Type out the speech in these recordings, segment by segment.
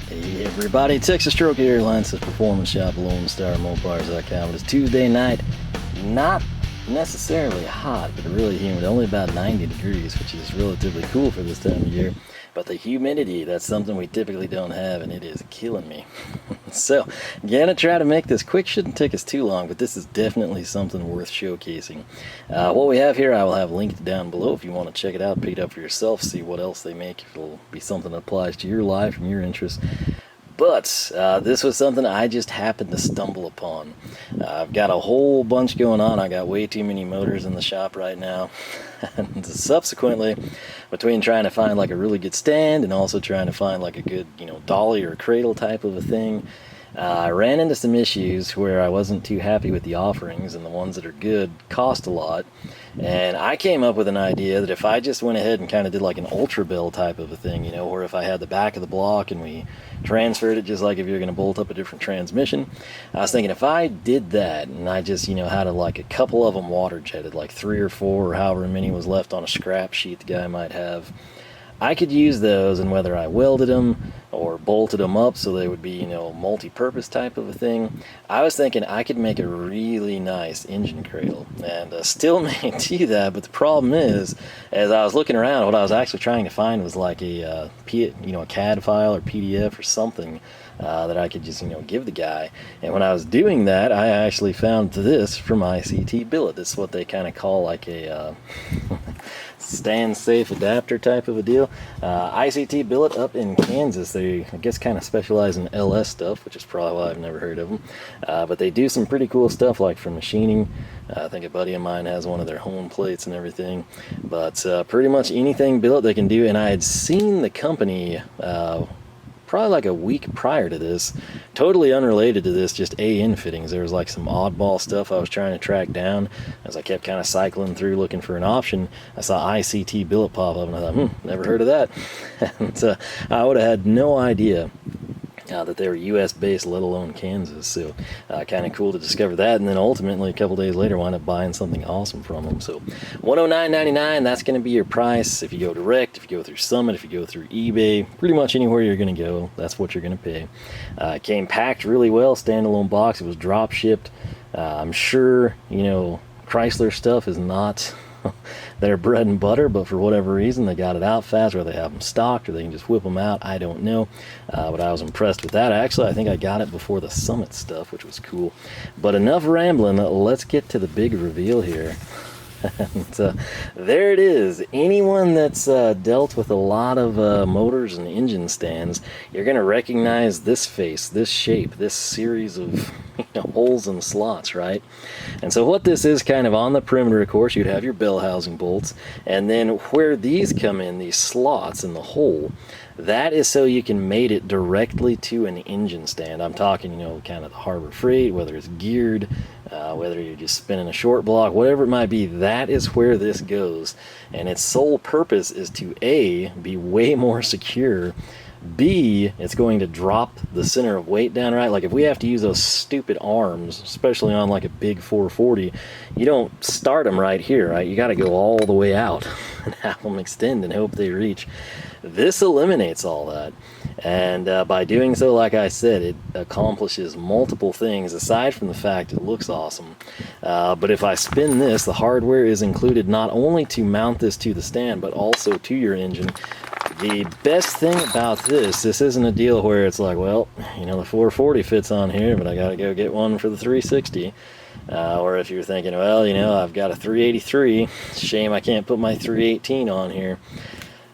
Hey everybody, Texas Stroke Airlines, the performance shop, Lone Star Mopars.com. It is Tuesday night, not necessarily hot, but really humid, only about 90 degrees, which is relatively cool for this time of year. But the humidity, that's something we typically don't have, and it is killing me. So, gonna try to make this quick. Shouldn't take us too long, but this is definitely something worth showcasing. What we have here, I will have linked down below if you want to check it out, pick it up for yourself, see what else they make, if it'll be something that applies to your life and your interests. But this was something I just happened to stumble upon. I've got a whole bunch going on. I got way too many motors in the shop right now. And subsequently, between trying to find like a really good stand and also trying to find like a good, dolly or cradle type of a thing, I ran into some issues where I wasn't too happy with the offerings, and the ones that are good cost a lot. And I came up with an idea that if I just went ahead and kind of did like an ultra bill type of a thing, or if I had the back of the block and we transferred it just like if you're going to bolt up a different transmission, I was thinking if I did that and I just, had like a couple of them water jetted, like 3 or 4 or however many was left on a scrap sheet the guy might have, I could use those, and whether I welded them or bolted them up so they would be, multi-purpose type of a thing, I was thinking I could make a really nice engine cradle, and still may do that. But the problem is, as I was looking around, what I was actually trying to find was like a CAD file or PDF or something that I could just, give the guy. And when I was doing that, I actually found this from ICT Billet. This is what they kind of call like a stand safe adapter type of a deal. ICT Billet up in Kansas, they I guess kind of specialize in LS stuff, which is probably why I've never heard of them, but they do some pretty cool stuff like for machining. I think a buddy of mine has one of their home plates and everything, but pretty much anything billet they can do. And I had seen the company probably like a week prior to this, totally unrelated to this, just AN fittings. There was like some oddball stuff I was trying to track down. As I kept kind of cycling through looking for an option, I saw ICT Billet pop up, and I thought, never heard of that. And I would have had no idea that they were US based, let alone Kansas. So kind of cool to discover that, and then ultimately a couple days later wind up buying something awesome from them. So $109.99, that's going to be your price if you go direct, if you go through Summit, if you go through eBay, pretty much anywhere you're going to go, that's what you're going to pay. It came packed really well, standalone box. It was drop shipped. I'm sure Chrysler stuff is not their bread and butter, but for whatever reason they got it out fast, or they have them stocked, or they can just whip them out. I don't know, but I was impressed with that. Actually, I think I got it before the Summit stuff, which was cool. But enough rambling, let's get to the big reveal here. And there it is. Anyone that's dealt with a lot of motors and engine stands, you're going to recognize this face, this shape, this series of holes and slots, right? And so what this is, kind of on the perimeter, of course, you'd have your bell housing bolts, and then where these come in, these slots in the hole, that is so you can mate it directly to an engine stand. I'm talking, kind of the Harbor Freight, whether it's geared, whether you're just spinning a short block, whatever it might be, that is where this goes. And its sole purpose is to A, be way more secure, B, it's going to drop the center of weight down, right? Like if we have to use those stupid arms, especially on like a big 440, you don't start them right here, right? You got to go all the way out and have them extend and hope they reach. This eliminates all that. And by doing so, like I said, it accomplishes multiple things aside from the fact it looks awesome. But if I spin this, the hardware is included not only to mount this to the stand, but also to your engine. The best thing about this isn't a deal where it's like, well, the 440 fits on here, but I got to go get one for the 360. Or if you're thinking, well, I've got a 383, shame I can't put my 318 on here.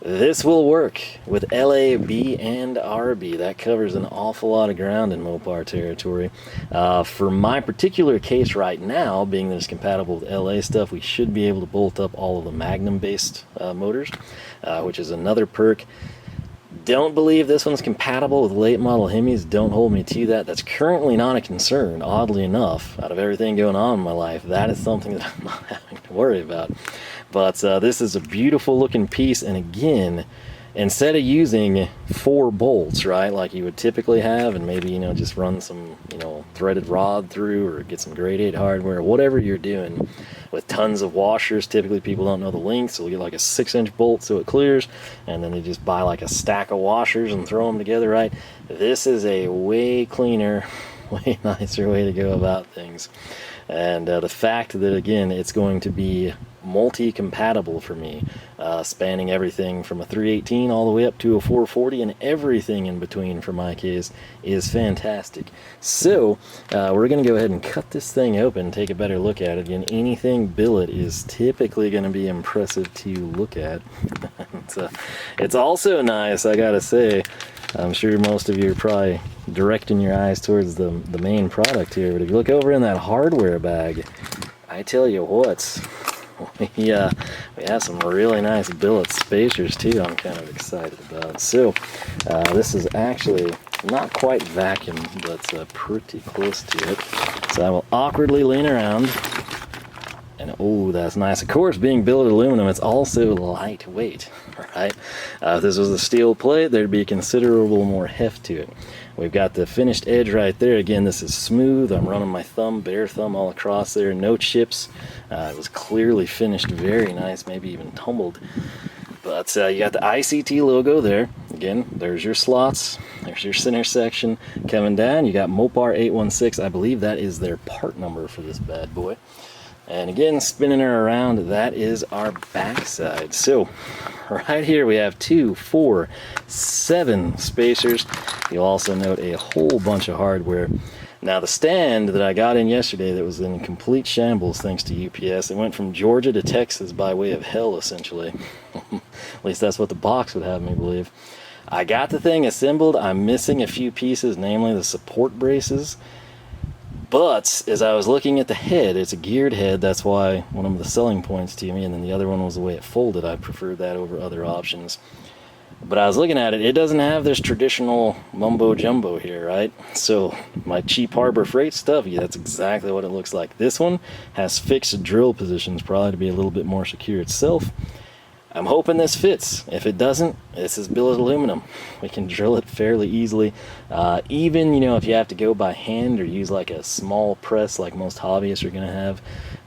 This will work with LAB and RB. That covers an awful lot of ground in Mopar territory. For my particular case right now, being that it's compatible with LA stuff, we should be able to bolt up all of the Magnum-based motors, which is another perk. Don't believe this one's compatible with late model HEMIs. Don't hold me to that. That's currently not a concern, oddly enough. Out of everything going on in my life, that is something that I'm not having to worry about. But this is a beautiful looking piece, and again, instead of using 4 bolts, right, like you would typically have, and maybe, you know, just run some, you know, threaded rod through or get some grade 8 hardware, whatever you're doing with tons of washers. Typically people don't know the length, so they'll get like a 6-inch bolt so it clears, and then they just buy like a stack of washers and throw them together, right? This is a way cleaner, way nicer way to go about things. And the fact that, again, it's going to be multi-compatible for me, spanning everything from a 318 all the way up to a 440 and everything in between for my case, is fantastic. So we're going to go ahead and cut this thing open, take a better look at it. Again, anything billet is typically going to be impressive to look at. It's also nice, I gotta say. I'm sure most of you are probably directing your eyes towards the main product here, but if you look over in that hardware bag, I tell you what, we have some really nice billet spacers too. I'm kind of excited about. So this is actually not quite vacuum, but pretty close to it. So I will awkwardly lean around. And oh, that's nice. Of course, being billet aluminum, it's also lightweight, right? If this was a steel plate, there'd be considerable more heft to it. We've got the finished edge right there. Again, this is smooth. I'm running my thumb, bare thumb, all across there. No chips. It was clearly finished very nice, maybe even tumbled. But you got the ICT logo there. Again, there's your slots. There's your center section. Coming down, you got Mopar 816. I believe that is their part number for this bad boy. And again, spinning her around, that is our backside. So right here we have 2, 4, 7 spacers. You'll also note a whole bunch of hardware. Now the stand that I got in yesterday that was in complete shambles thanks to UPS, it went from Georgia to Texas by way of hell essentially. At least that's what the box would have me believe. I got the thing assembled. I'm missing a few pieces, namely the support braces. But as I was looking at the head, it's a geared head. That's why one of the selling points to me, and then the other one was the way it folded. I preferred that over other options. But I was looking at it, it doesn't have this traditional mumbo jumbo here, right? So my cheap Harbor Freight stuff, yeah, that's exactly what it looks like. This one has fixed drill positions, probably to be a little bit more secure itself. I'm hoping this fits. If it doesn't, this is billet aluminum. We can drill it fairly easily. Even, you know, if you have to go by hand or use like a small press like most hobbyists are going to have.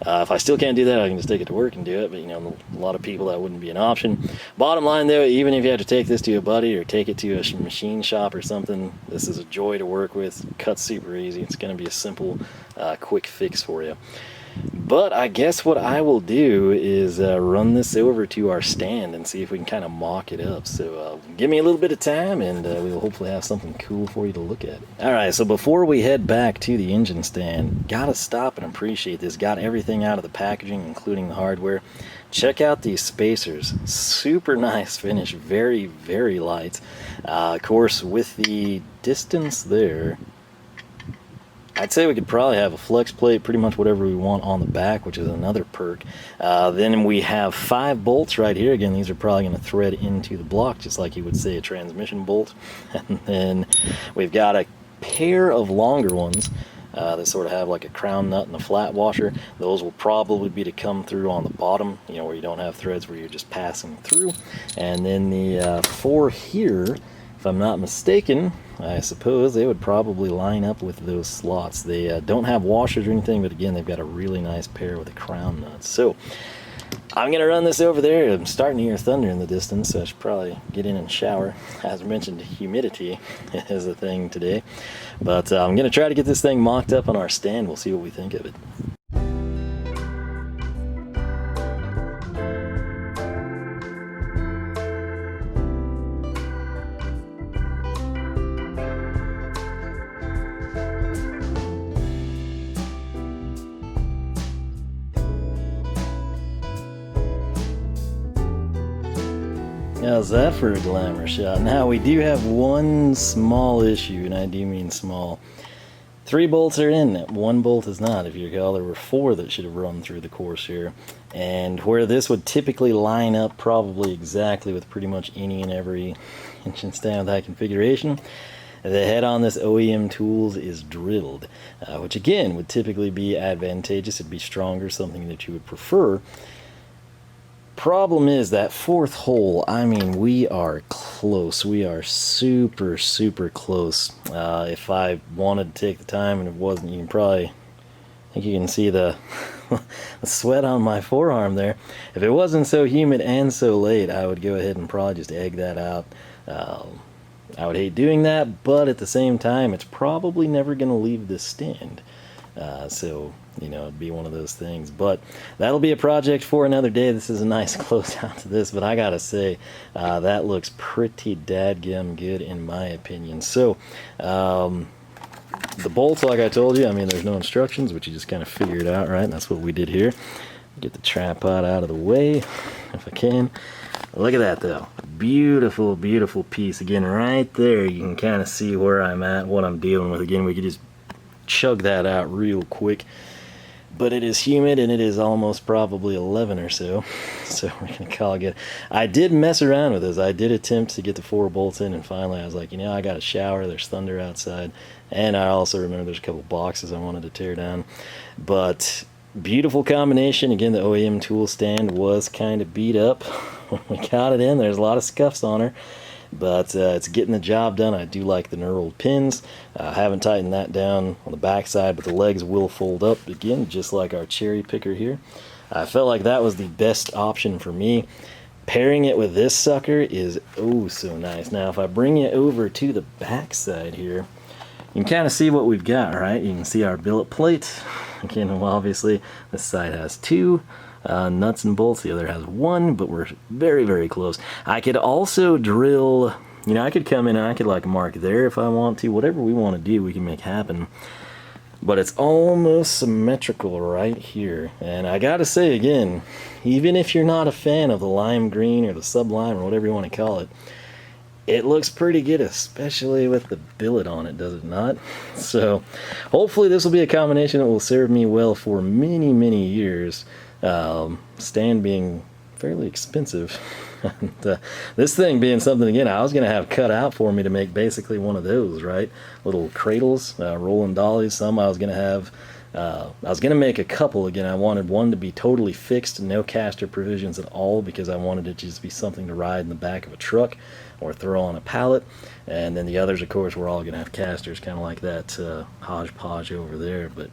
If I still can't do that, I can just take it to work and do it. But, you know, a lot of people that wouldn't be an option. Bottom line, though, even if you have to take this to a buddy or take it to a machine shop or something, this is a joy to work with. Cuts super easy. It's going to be a simple, quick fix for you. But I guess what I will do is run this over to our stand and see if we can kind of mock it up. So give me a little bit of time and we will hopefully have something cool for you to look at. Alright, so before we head back to the engine stand, gotta stop and appreciate this. Got everything out of the packaging, including the hardware. Check out these spacers. Super nice finish. Very, very light. Of course, with the distance there, I'd say we could probably have a flex plate, pretty much whatever we want on the back, which is another perk. Then we have 5 bolts right here. Again, these are probably going to thread into the block, just like you would say a transmission bolt. And then we've got a pair of longer ones that sort of have like a crown nut and a flat washer. Those will probably be to come through on the bottom, you know, where you don't have threads where you're just passing through. And then the 4 here, if I'm not mistaken, I suppose they would probably line up with those slots. They don't have washers or anything, but again, they've got a really nice pair with a crown nut. So I'm going to run this over there. I'm starting to hear thunder in the distance, so I should probably get in and shower. As mentioned, humidity is a thing today. But I'm going to try to get this thing mocked up on our stand. We'll see what we think of it. How's that for a glamour shot? Now we do have one small issue, and I do mean small. 3 bolts are in it, 1 bolt is not. If you recall, there were 4 that should have run through the course here. And where this would typically line up probably exactly with pretty much any and every engine stand with that configuration, the head on this OEM tools is drilled, which again would typically be advantageous. It'd be stronger, something that you would prefer. Problem is that fourth hole, I mean, we are close. We are super, super close. If I wanted to take the time and it wasn't, you can probably, I think you can see the, the sweat on my forearm there. If it wasn't so humid and so late, I would go ahead and probably just egg that out. I would hate doing that, but at the same time, it's probably never going to leave this stand. So, you know, it'd be one of those things. But that'll be a project for another day. This is a nice closeout to this, but I gotta say, that looks pretty dadgum good in my opinion. So, the bolts, like I told you, I mean, there's no instructions, but you just kind of figure it out, right? And that's what we did here. Get the tripod out of the way, if I can. Look at that, though. Beautiful, beautiful piece. Again, right there, you can kind of see where I'm at, what I'm dealing with. Again, we could just chug that out real quick. But it is humid, and it is almost probably 11 or so. So we're going to call it good. I did mess around with this. I did attempt to get the 4 bolts in, and finally I was like, you know, I got a shower. There's thunder outside. And I also remember there's a couple boxes I wanted to tear down. But beautiful combination. Again, the OEM tool stand was kind of beat up when we got it in. There's a lot of scuffs on her. But it's getting the job done. I do like the knurled pins. I haven't tightened that down on the back side, but the legs will fold up again, just like our cherry picker here. I felt like that was the best option for me. Pairing it with this sucker is oh so nice. Now, if I bring it over to the back side here, you can kind of see what we've got, right? You can see our billet plate. Again, well, obviously, this side has 2. Nuts and bolts, the other has 1, but we're very, very close. I could also drill, you know, I could come in and I could like mark there if I want to. Whatever we want to do, we can make happen. But it's almost symmetrical right here. And I gotta say again, even if you're not a fan of the lime green or the sublime or whatever you want to call it, it looks pretty good, especially with the billet on it, does it not? So hopefully this will be a combination that will serve me well for many, many years. Stand being fairly expensive. And, this thing being something, again, I was going to have cut out for me to make basically one of those, right? Little cradles, rolling dollies. Some I was going to have, I was going to make a couple. Again, I wanted one to be totally fixed, no caster provisions at all, because I wanted it to just be something to ride in the back of a truck or throw on a pallet. And then the others, of course, we're all going to have casters, kind of like that hodgepodge over there. But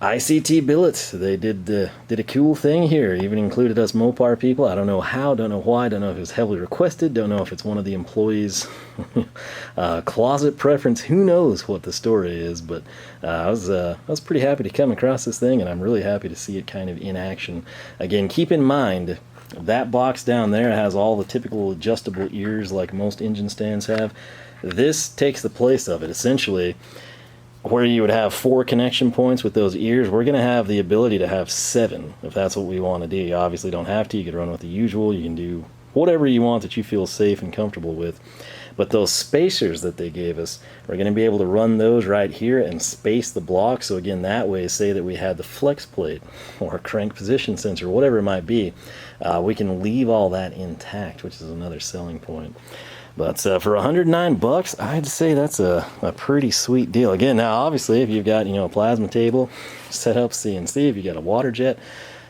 ICT Billet, they did a cool thing here, even included us Mopar people. I don't know how, don't know why, don't know if it was heavily requested, don't know if it's one of the employees' closet preference, who knows what the story is, but I was pretty happy to come across this thing, and I'm really happy to see it kind of in action. Again, keep in mind, that box down there has all the typical adjustable ears like most engine stands have. This takes the place of it, essentially. Where you would have 4 connection points with those ears, we're going to have the ability to have 7 if that's what we want to do. You obviously don't have to. You can run with the usual. You can do whatever you want that you feel safe and comfortable with. But those spacers that they gave us, we're going to be able to run those right here and space the block. So again, that way, say that we had the Flexplate or a crank position sensor, whatever it might be, we can leave all that intact, which is another selling point. But for $109, I'd say that's a pretty sweet deal. Again, now obviously, if you've got, you know, a plasma table set up CNC, if you got a water jet,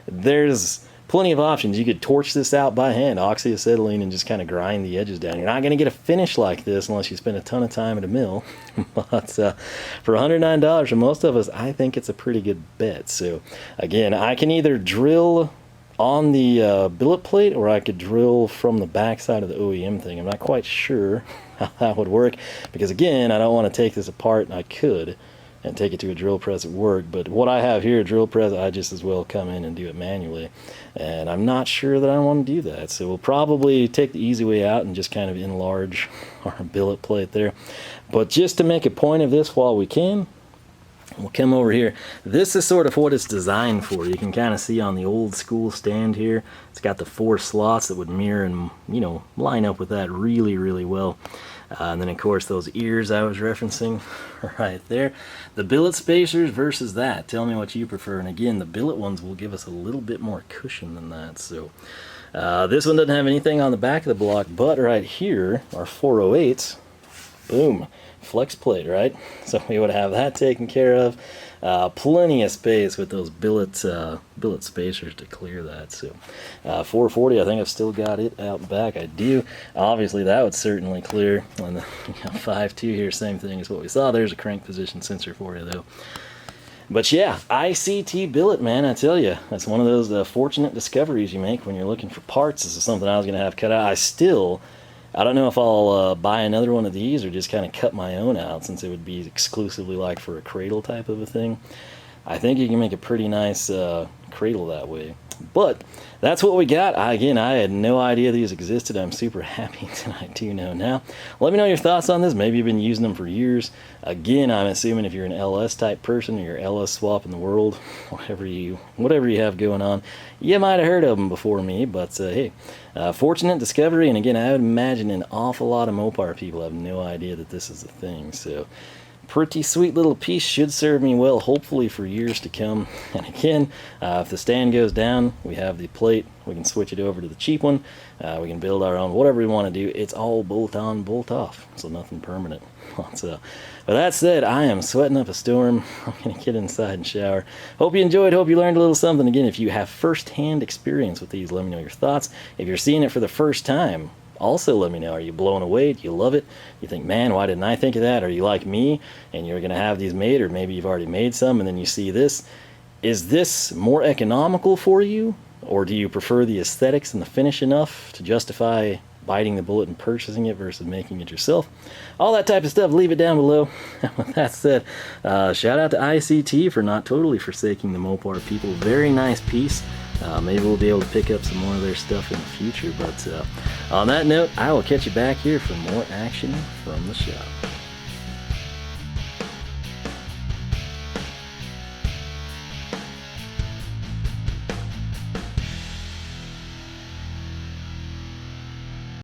there's plenty of options. You could torch this out by hand, oxyacetylene, and just kind of grind the edges down. You're not going to get a finish like this unless you spend a ton of time at a mill. But for $109 for most of us, I think it's a pretty good bet. So again, I can either drill on the billet plate, or I could drill from the back side of the OEM thing. I'm not quite sure how that would work, because again, I don't want to take this apart, and I could and take it to a drill press at work, but what I have here, a drill press, I just as well come in and do it manually, and I'm not sure that I want to do that. So we'll probably take the easy way out and just kind of enlarge our billet plate there. But just to make a point of this while we can, we'll come over here. This is sort of what it's designed for. You can kind of see on the old school stand here, it's got the 4 slots that would mirror and, you know, line up with that really, really well. And then, of course, those ears I was referencing right there. The billet spacers versus that. Tell me what you prefer. And again, the billet ones will give us a little bit more cushion than that. So this one doesn't have anything on the back of the block, but right here, our 408s, boom, flex plate, right? So we would have that taken care of. plenty of space with those billet spacers to clear that. So 440, I think I've still got it out back. I do. Obviously that would certainly clear. And the 5.2 here, same thing as what we saw. There's a crank position sensor for you though. But yeah, ICT Billet, man, I tell you, that's one of those fortunate discoveries you make when you're looking for parts. This is something I was going to have cut out. I don't know if I'll buy another one of these or just kind of cut my own out, since it would be exclusively like for a cradle type of a thing. I think you can make a pretty nice cradle that way. But that's what we got. Again, I had no idea these existed. I'm super happy that I do know now. Let me know your thoughts on this. Maybe you've been using them for years. Again, I'm assuming if you're an LS type person or you're LS swapping the world, whatever you have going on, you might have heard of them before me. But hey, fortunate discovery. And again, I would imagine an awful lot of Mopar people have no idea that this is a thing. So pretty sweet little piece, should serve me well, hopefully for years to come. And again, if the stand goes down, we have the plate. We can switch it over to the cheap one. We can build our own, whatever we want to do. It's all bolt on, bolt off, so nothing permanent. So, but that said, I am sweating up a storm. I'm gonna get inside and shower. Hope you enjoyed. Hope you learned a little something. Again, if you have first-hand experience with these, let me know your thoughts. If you're seeing it for the first time, also let me know. Are you blown away? Do you love it? You think, man, why didn't I think of that? Are you like me and you're going to have these made, or maybe you've already made some and then you see this? Is this more economical for you, or do you prefer the aesthetics and the finish enough to justify biting the bullet and purchasing it versus making it yourself? All that type of stuff, leave it down below. With that said, shout out to ICT for not totally forsaking the Mopar people. Very nice piece. Maybe we'll be able to pick up some more of their stuff in the future. But on that note, I will catch you back here for more action from the shop.